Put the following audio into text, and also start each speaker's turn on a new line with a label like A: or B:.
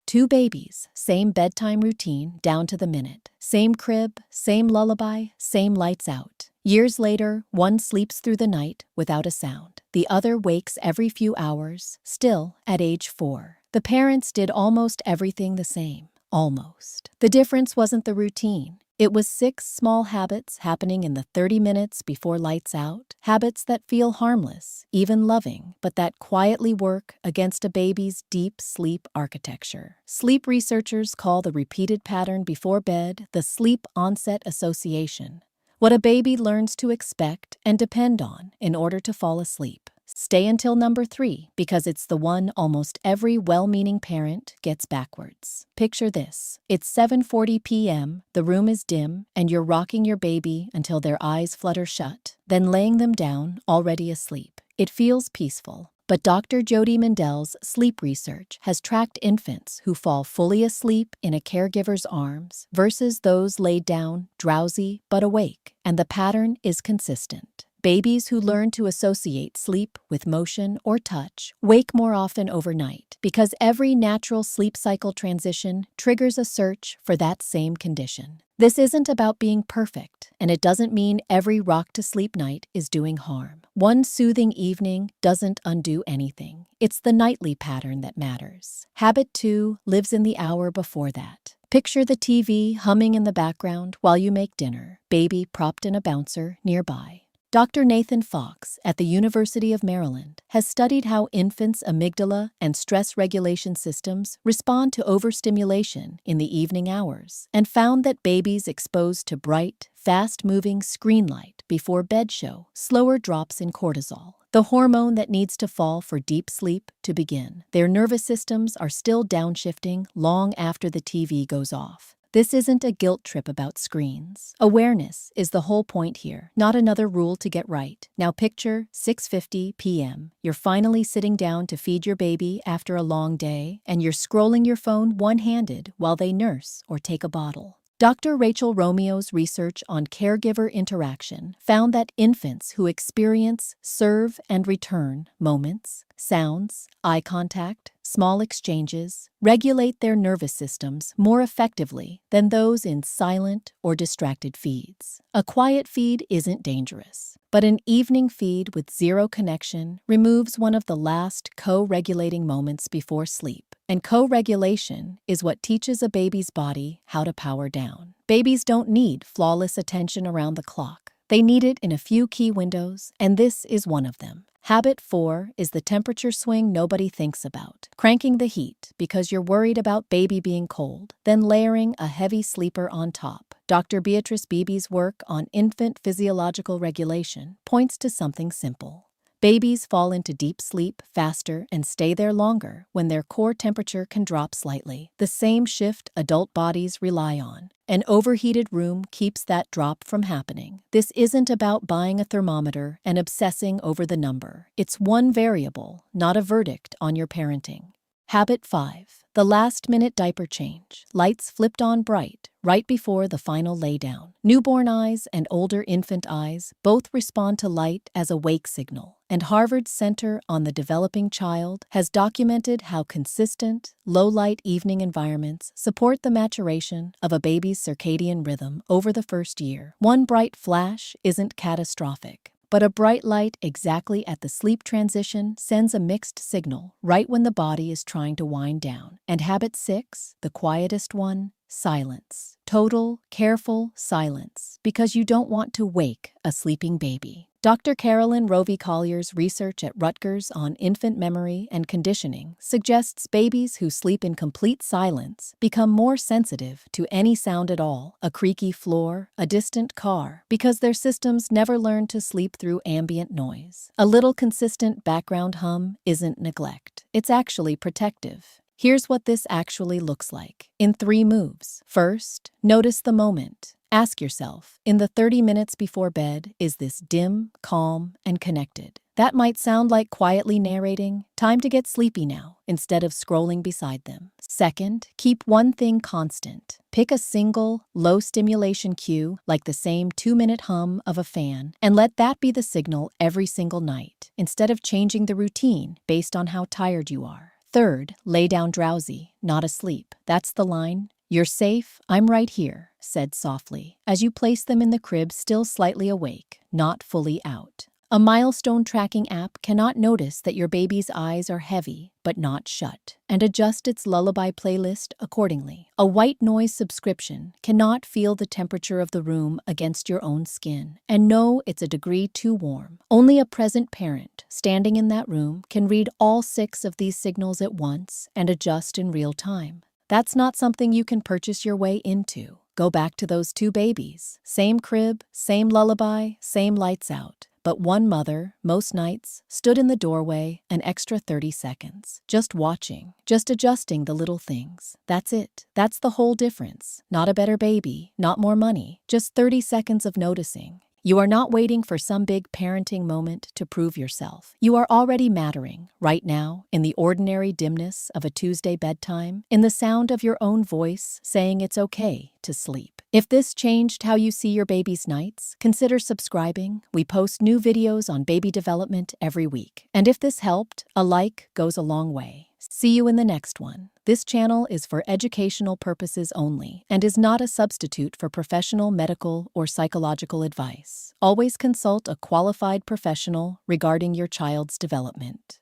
A: Two babies, same bedtime routine down to the minute. Same crib, same lullaby, same lights out. Years later, one sleeps through the night without a sound. The other wakes every few hours, still at age 4. The parents did almost everything the same. Almost. The difference wasn't the routine. It was 6 small habits happening in the 30 minutes before lights out, habits that feel harmless, even loving, but that quietly work against a baby's deep sleep architecture. Sleep researchers call the repeated pattern before bed the sleep onset association, what a baby learns to expect and depend on in order to fall asleep. Stay until number 3, because it's the one almost every well-meaning parent gets backwards. Picture this. It's 7:40 p.m., the room is dim, and you're rocking your baby until their eyes flutter shut, then laying them down, already asleep. It feels peaceful. But Dr. Jody Mendel's sleep research has tracked infants who fall fully asleep in a caregiver's arms versus those laid down, drowsy but awake, and the pattern is consistent. Babies who learn to associate sleep with motion or touch wake more often overnight because every natural sleep cycle transition triggers a search for that same condition. This isn't about being perfect, and it doesn't mean every rock-to-sleep night is doing harm. One soothing evening doesn't undo anything. It's the nightly pattern that matters. Habit 2 lives in the hour before that. Picture the TV humming in the background while you make dinner, baby propped in a bouncer nearby. Dr. Nathan Fox at the University of Maryland has studied how infants' amygdala and stress regulation systems respond to overstimulation in the evening hours and found that babies exposed to bright, fast-moving screen light before bed show slower drops in cortisol, the hormone that needs to fall for deep sleep to begin. Their nervous systems are still downshifting long after the TV goes off. This isn't a guilt trip about screens. Awareness is the whole point here, not another rule to get right. Now picture 6:50 p.m. You're finally sitting down to feed your baby after a long day, and you're scrolling your phone one-handed while they nurse or take a bottle. Dr. Rachel Romeo's research on caregiver interaction found that infants who experience serve and return moments, sounds, eye contact, small exchanges, regulate their nervous systems more effectively than those in silent or distracted feeds. A quiet feed isn't dangerous, but an evening feed with zero connection removes one of the last co-regulating moments before sleep. And co-regulation is what teaches a baby's body how to power down. Babies don't need flawless attention around the clock. They need it in a few key windows, and this is one of them. Habit 4 is the temperature swing nobody thinks about. Cranking the heat because you're worried about baby being cold, then layering a heavy sleeper on top. Dr. Beatrice Beebe's work on infant physiological regulation points to something simple. Babies fall into deep sleep faster and stay there longer when their core temperature can drop slightly, the same shift adult bodies rely on. An overheated room keeps that drop from happening. This isn't about buying a thermometer and obsessing over the number. It's one variable, not a verdict on your parenting. Habit 5. The last-minute diaper change. Lights flipped on bright, right before the final laydown. Newborn eyes and older infant eyes both respond to light as a wake signal, and Harvard's Center on the Developing Child has documented how consistent, low-light evening environments support the maturation of a baby's circadian rhythm over the first year. One bright flash isn't catastrophic, but a bright light exactly at the sleep transition sends a mixed signal right when the body is trying to wind down. And habit 6, the quietest one, silence. Total, careful silence, because you don't want to wake a sleeping baby. Dr. Carolyn Rovey-Collier's research at Rutgers on infant memory and conditioning suggests babies who sleep in complete silence become more sensitive to any sound at all, a creaky floor, a distant car, because their systems never learn to sleep through ambient noise. A little consistent background hum isn't neglect. It's actually protective. Here's what this actually looks like in 3 moves. First, notice the moment. Ask yourself, in the 30 minutes before bed, is this dim, calm, and connected? That might sound like quietly narrating, time to get sleepy now, instead of scrolling beside them. Second, keep one thing constant. Pick a single, low-stimulation cue, like the same 2-minute hum of a fan, and let that be the signal every single night, instead of changing the routine based on how tired you are. Third, lay down drowsy, not asleep. That's the line. You're safe, I'm right here, said softly, as you place them in the crib still slightly awake, not fully out. A milestone tracking app cannot notice that your baby's eyes are heavy but not shut, and adjust its lullaby playlist accordingly. A white noise subscription cannot feel the temperature of the room against your own skin and know it's a degree too warm. Only a present parent standing in that room can read all 6 of these signals at once and adjust in real time. That's not something you can purchase your way into. Go back to those 2 babies. Same crib, same lullaby, same lights out. But one mother, most nights, stood in the doorway an extra 30 seconds, just watching, just adjusting the little things. That's it. That's the whole difference. Not a better baby, not more money, just 30 seconds of noticing. You are not waiting for some big parenting moment to prove yourself. You are already mattering, right now, in the ordinary dimness of a Tuesday bedtime, in the sound of your own voice saying it's okay to sleep. If this changed how you see your baby's nights, consider subscribing. We post new videos on baby development every week. And if this helped, a like goes a long way. See you in the next one. This channel is for educational purposes only and is not a substitute for professional medical or psychological advice. Always consult a qualified professional regarding your child's development.